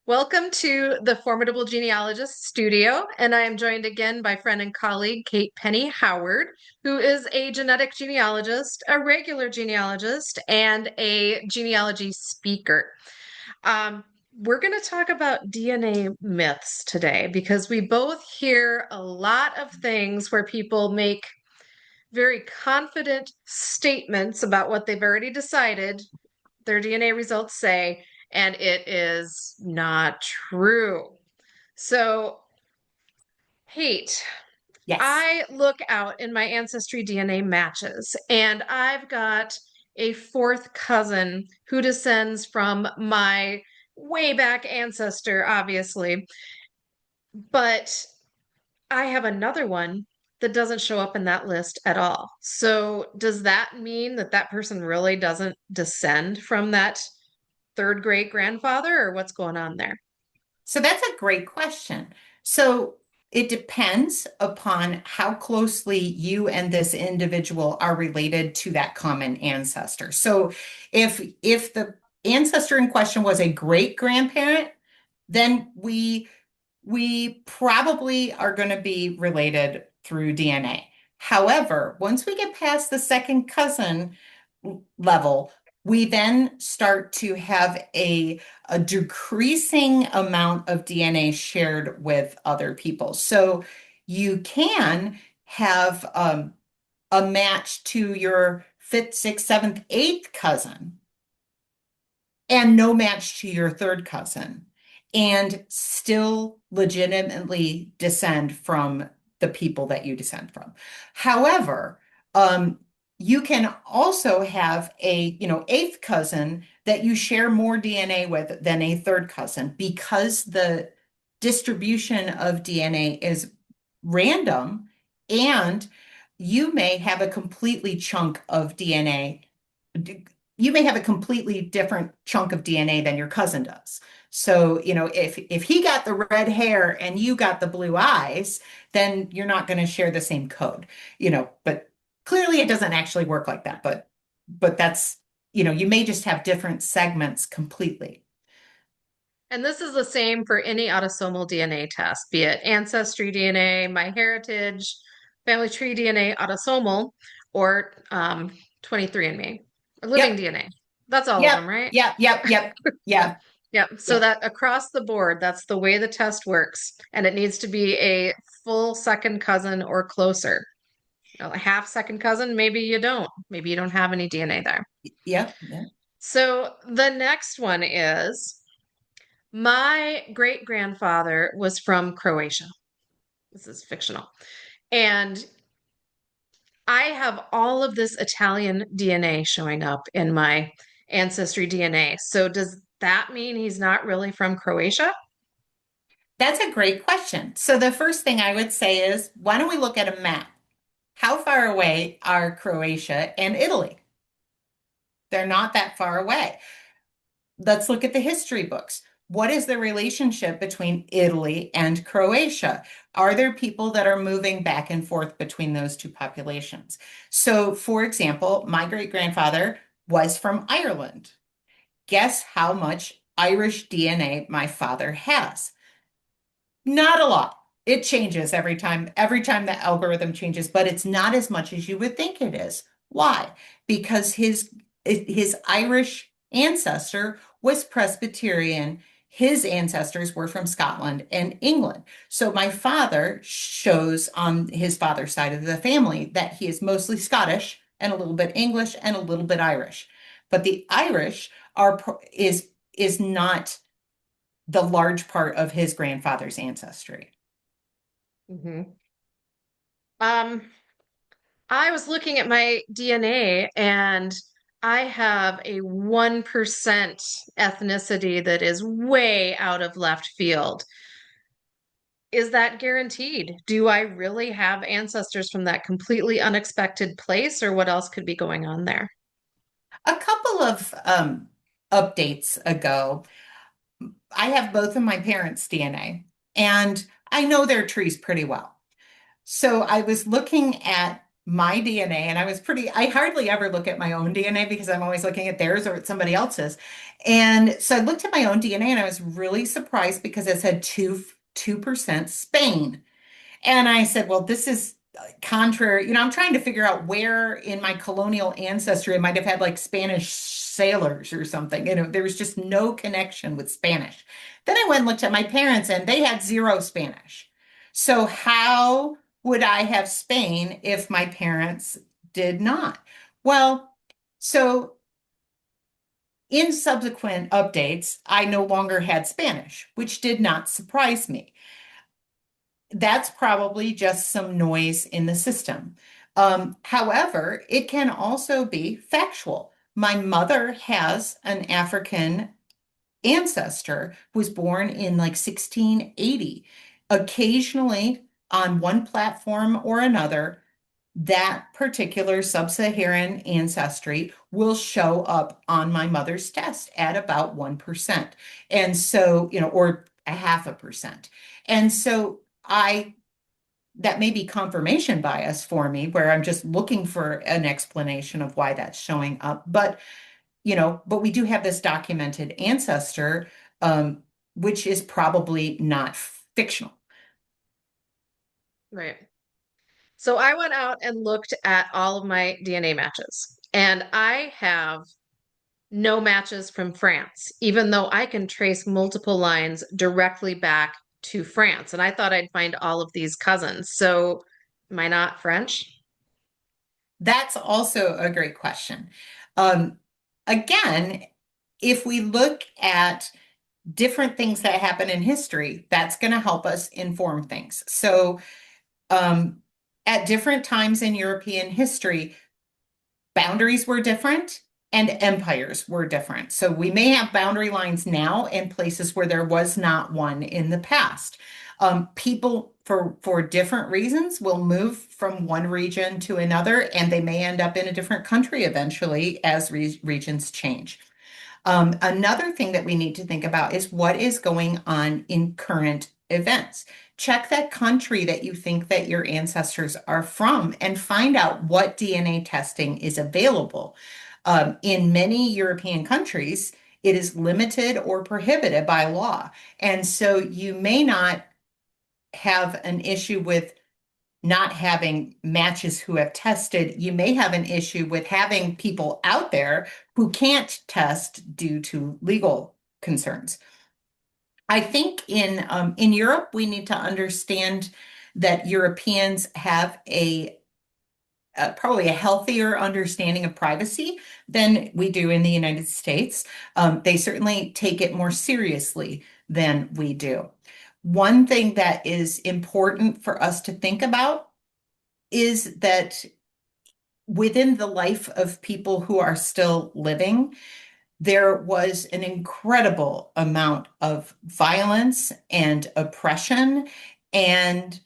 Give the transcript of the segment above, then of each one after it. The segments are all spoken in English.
Welcome to the Formidable Genealogist Studio, and I am joined again by friend and colleague Kate Penney Howard, who is a genetic genealogist, a regular genealogist, and a genealogy speaker. Um, we're going to talk about DNA myths today because we both hear a lot of things where people make very confident statements about what they've already decided their DNA results say, and it is not true. So, Kate, Yes. I look out in my AncestryDNA matches, and I've got a fourth cousin who descends from my way back ancestor, obviously, but I have another one that doesn't show up in that list at all. So, does that mean that that person really doesn't descend from that third great grandfather, or what's going on there? So that's a great question. So it depends upon how closely you and this individual are related to that common ancestor. So if the ancestor in question was a great grandparent, then we probably are going to be related through DNA. However, once we get past the second cousin level, we then start to have a decreasing amount of DNA shared with other people. So you can have a match to your fifth, sixth, seventh, eighth cousin and no match to your third cousin and still legitimately descend from the people that you descend from. However, you can also have a, eighth cousin that you share more DNA with than a third cousin because the distribution of DNA is random and you may have a completely chunk of DNA you may have a completely different chunk of DNA than your cousin does. So, if he got the red hair and you got the blue eyes, then you're not going to share the same code, but clearly it doesn't actually work like that. But that's, you may just have different segments completely. And this is the same for any autosomal DNA test, be it AncestryDNA, MyHeritage, FamilyTreeDNA, autosomal, or 23andMe, or living Yep, DNA. That's all of yep, them, right? yep, yep, yep, yeah, Yep. So yeah. that across the board, that's the way the test works. And it needs to be a full second cousin or closer. A half second cousin, maybe you don't. Maybe you don't have any DNA there. Yep, yep. So the next one is my great grandfather was from Croatia. This is fictional. And I have all of this Italian DNA showing up in my ancestry DNA. So does that mean he's not really from Croatia? That's a great question. So the first thing I would say is, why don't we look at a map? How far away are Croatia and Italy? They're not that far away. Let's look at the history books. What is the relationship between Italy and Croatia? Are there people that are moving back and forth between those two populations? So, for example, my great grandfather was from Ireland. Guess how much Irish DNA my father has? Not a lot. It changes every time the algorithm changes, but it's not as much as you would think it is. Why? Because his Irish ancestor was Presbyterian. His ancestors were from Scotland and England. So my father shows on his father's side of the family that he is mostly Scottish and a little bit English and a little bit Irish. But the Irish is not the large part of his grandfather's ancestry. Hmm. Um, I was looking at my DNA and I have a 1% ethnicity that is way out of left field. Is that guaranteed? Do I really have ancestors from that completely unexpected place, or what else could be going on there? A couple of updates ago, I have both of my parents' DNA, and I know their trees pretty well. So I was looking at my DNA, and I hardly ever look at my own DNA because I'm always looking at theirs or at somebody else's. And so I looked at my own DNA and I was really surprised because it said 2% Spain. And I said, well, this is contrary. I'm trying to figure out where in my colonial ancestry I might have had like Spanish sailors or something. There was just no connection with Spanish. Then I went and looked at my parents and they had zero Spanish. So how would I have Spain if my parents did not? Well, so in subsequent updates, I no longer had Spanish, which did not surprise me. That's probably just some noise in the system. However, it can also be factual. My mother has an African ancestor who was born in like 1680. Occasionally, on one platform or another, that particular sub-Saharan ancestry will show up on my mother's test at about 1%. And so, or a 0.5%. And so I that may be confirmation bias for me, where I'm just looking for an explanation of why that's showing up. But we do have this documented ancestor, um, which is probably not fictional. Right. So I went out and looked at all of my DNA matches, and I have no matches from France, even though I can trace multiple lines directly back to France. And I thought I'd find all of these cousins. So am I not French? That's also a great question. Um, Again, if we look at different things that happen in history, that's going to help us inform things. So, um, at different times in European history, boundaries were different and empires were different. So we may have boundary lines now in places where there was not one in the past. People for different reasons will move from one region to another, and they may end up in a different country eventually as regions change. Another thing that we need to think about is what is going on in current events. Check that country that you think that your ancestors are from and find out what DNA testing is available. In many European countries, it is limited or prohibited by law. And so you may not have an issue with not having matches who have tested. You may have an issue with having people out there who can't test due to legal concerns. I think in Europe, we need to understand that Europeans have probably a healthier understanding of privacy than we do in the United States. They certainly take it more seriously than we do. One thing that is important for us to think about is that within the life of people who are still living, there was an incredible amount of violence and oppression and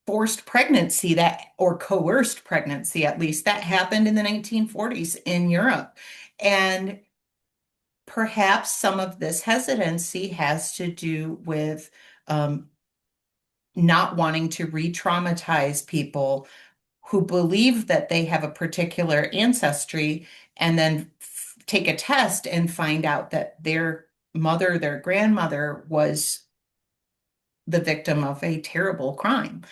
forced pregnancy or coerced pregnancy, at least, that happened in the 1940s in Europe. And perhaps some of this hesitancy has to do with not wanting to re-traumatize people who believe that they have a particular ancestry and then take a test and find out that their mother, their grandmother was the victim of a terrible crime.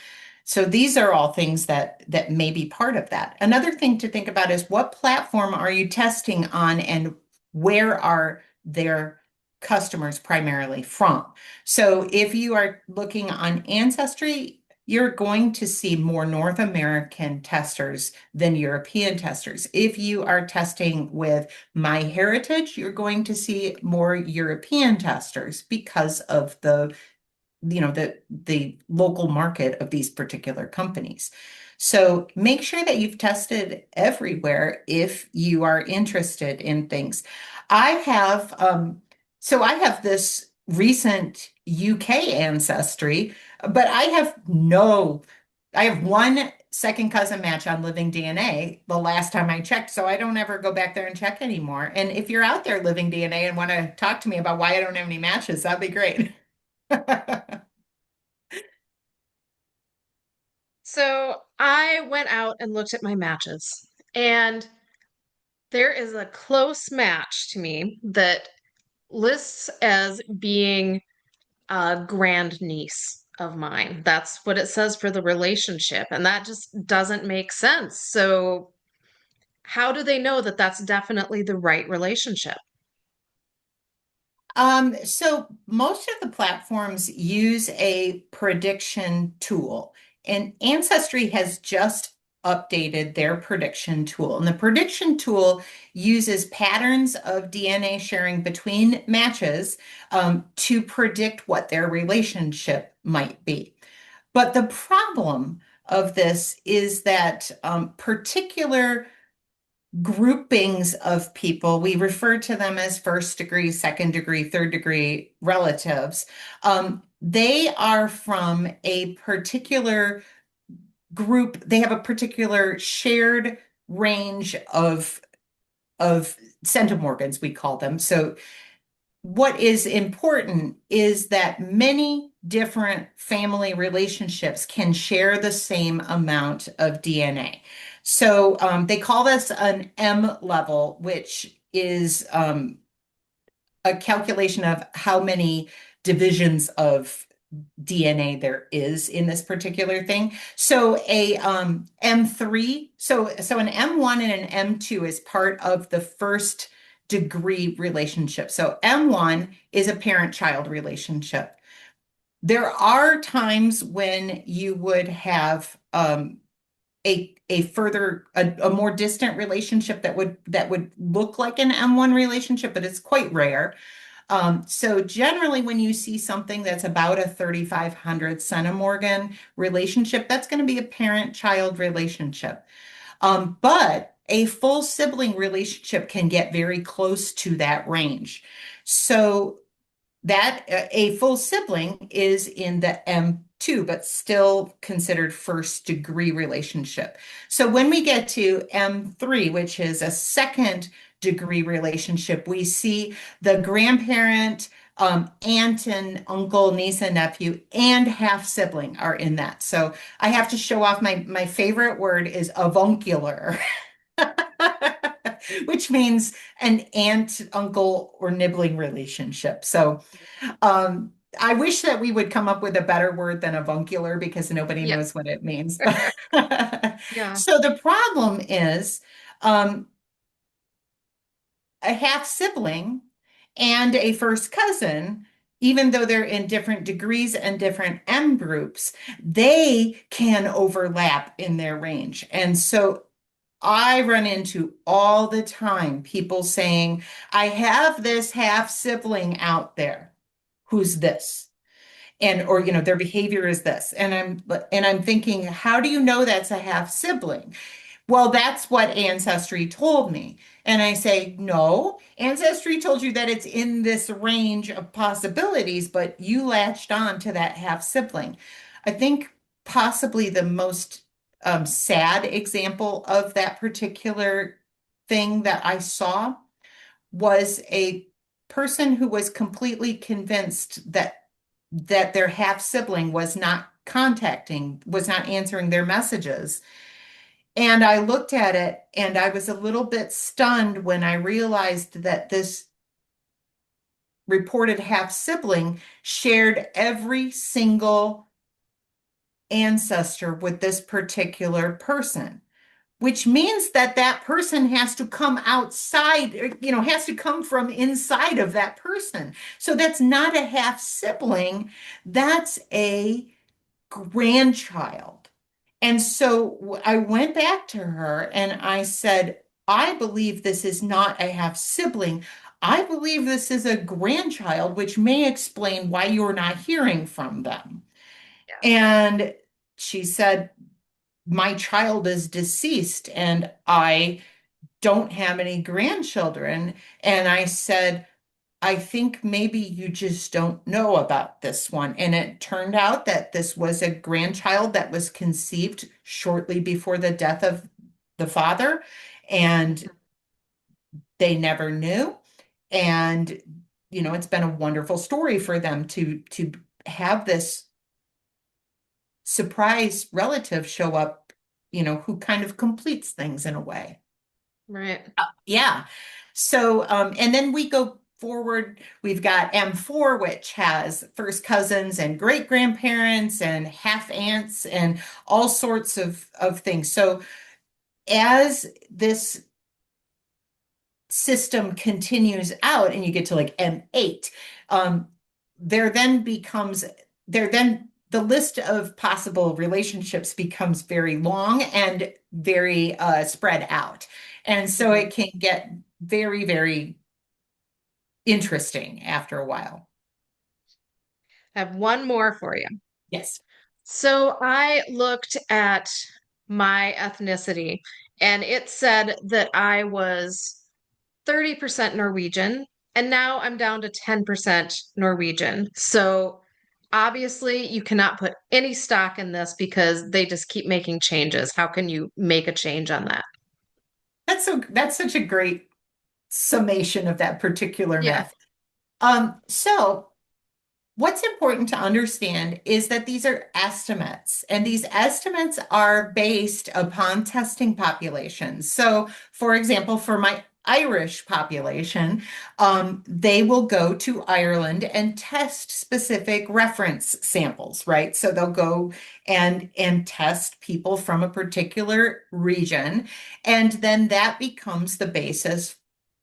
So these are all things that may be part of that. Another thing to think about is what platform are you testing on and where are their customers primarily from? So if you are looking on Ancestry, you're going to see more North American testers than European testers. If you are testing with MyHeritage, you're going to see more European testers because of the local market of these particular companies. So make sure that you've tested everywhere if you are interested in things. I have I have this recent UK ancestry, but I have one second cousin match on living DNA the last time I checked, so I don't ever go back there and check anymore. And if you're out there living DNA and want to talk to me about why I don't have any matches, that'd be great. So I went out and looked at my matches, and there is a close match to me that lists as being a grandniece of mine. That's what it says for the relationship, and that just doesn't make sense. So, how do they know that that's definitely the right relationship? So most of the platforms use a prediction tool, and Ancestry has just updated their prediction tool. And the prediction tool uses patterns of DNA sharing between matches to predict what their relationship might be. But the problem of this is that particular groupings of people, we refer to them as first degree, second degree, third degree relatives. They are from a particular group, they have a particular shared range of centimorgans, we call them. So what is important is that many different family relationships can share the same amount of DNA. So they call this an M level, which is a calculation of how many divisions of DNA there is in this particular thing. So a M3, so an M1 and an M2 is part of the first degree relationship. So M1 is a parent-child relationship. There are times when you would have a more distant relationship that would look like an M1 relationship, but it's quite rare. So generally, when you see something that's about a 3,500 centimorgan relationship, that's going to be a parent-child relationship. But a full sibling relationship can get very close to that range. So that a full sibling is in the M2, but still considered first degree relationship. So when we get to M3, which is a second degree relationship, we see the grandparent, aunt and uncle, niece and nephew, and half sibling are in that. So I have to show off my favorite word is avuncular. Which means an aunt, uncle, or nibbling relationship. So I wish that we would come up with a better word than avuncular because nobody Yeah. knows what it means. Yeah. So the problem is um, a half sibling and a first cousin, even though they're in different degrees and different M groups, they can overlap in their range. And so I run into all the time people saying, I have this half sibling out there. Who's this? And or their behavior is this. And I'm thinking, how do you know that's a half sibling? Well, that's what Ancestry told me. And I say, no, Ancestry told you that it's in this range of possibilities, but you latched on to that half sibling. I think possibly the most sad example of that particular thing that I saw was a person who was completely convinced that their half sibling was not answering their messages. And I looked at it and I was a little bit stunned when I realized that this reported half sibling shared every single ancestor with this particular person, which means that that person has to come outside, has to come from inside of that person. So that's not a half sibling, that's a grandchild. And so I went back to her and I said, I believe this is not a half sibling. I believe this is a grandchild, which may explain why you're not hearing from them. Yeah. And she said, my child is deceased and I don't have any grandchildren. And I said, I think maybe you just don't know about this one. And it turned out that this was a grandchild that was conceived shortly before the death of the father, and they never knew. And, it's been a wonderful story for them to have this surprise relatives show up, who kind of completes things in a way. Right. Yeah. So, and then we go forward. We've got M4, which has first cousins and great grandparents and half aunts and all sorts of things. So, as this system continues out and you get to like M8, um, there then becomes, there then the list of possible relationships becomes very long and very spread out. And so Mhm. it can get very, very interesting after a while. I have one more for you. Yes. So I looked at my ethnicity and it said that I was 30% Norwegian, and now I'm down to 10% Norwegian. So obviously, you cannot put any stock in this because they just keep making changes. How can you make a change on that? That's such a great summation of that particular Yeah. myth. So what's important to understand is that these are estimates, and these estimates are based upon testing populations. So, for example, for my Irish population, they will go to Ireland and test specific reference samples, right? So they'll go and test people from a particular region, and then that becomes the basis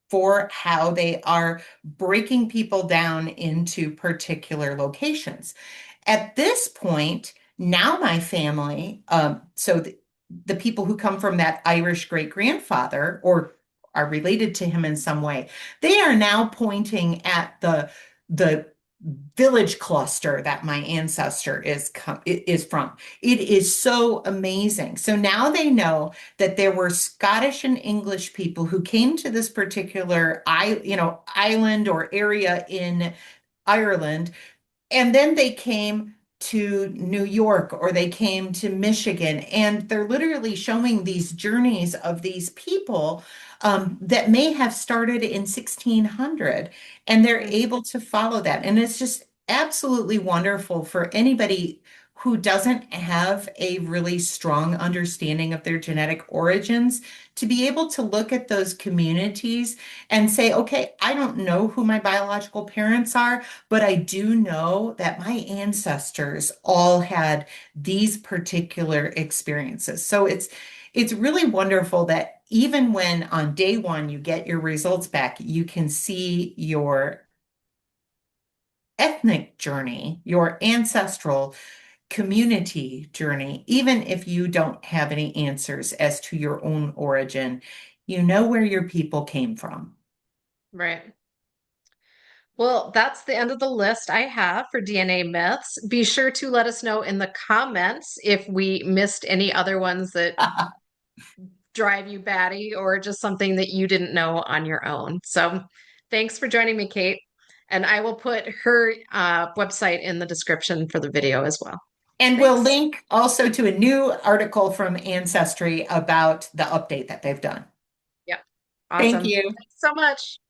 for how they are breaking people down into particular locations. At this point, now my family, so the people who come from that Irish great grandfather or are related to him in some way, they are now pointing at the village cluster that my ancestor is from. It is so amazing. So now they know that there were Scottish and English people who came to this particular island or area in Ireland, and then they came to New York or they came to Michigan, and they're literally showing these journeys of these people that may have started in 1600, and they're Mm. able to follow that. And it's just absolutely wonderful for anybody who doesn't have a really strong understanding of their genetic origins to be able to look at those communities and say, okay, I don't know who my biological parents are, but I do know that my ancestors all had these particular experiences. So it's really wonderful that even when on day one you get your results back, you can see your ethnic journey, your ancestral community journey, even if you don't have any answers as to your own origin, you know where your people came from. Right. Well, that's the end of the list I have for DNA myths. Be sure to let us know in the comments if we missed any other ones that drive you batty or just something that you didn't know on your own. So thanks for joining me, Kate. And I will put her website in the description for the video as well. And we'll Thanks. link also to a new article from Ancestry about the update that they've done. Yep. Thank Awesome. you. Thanks so much.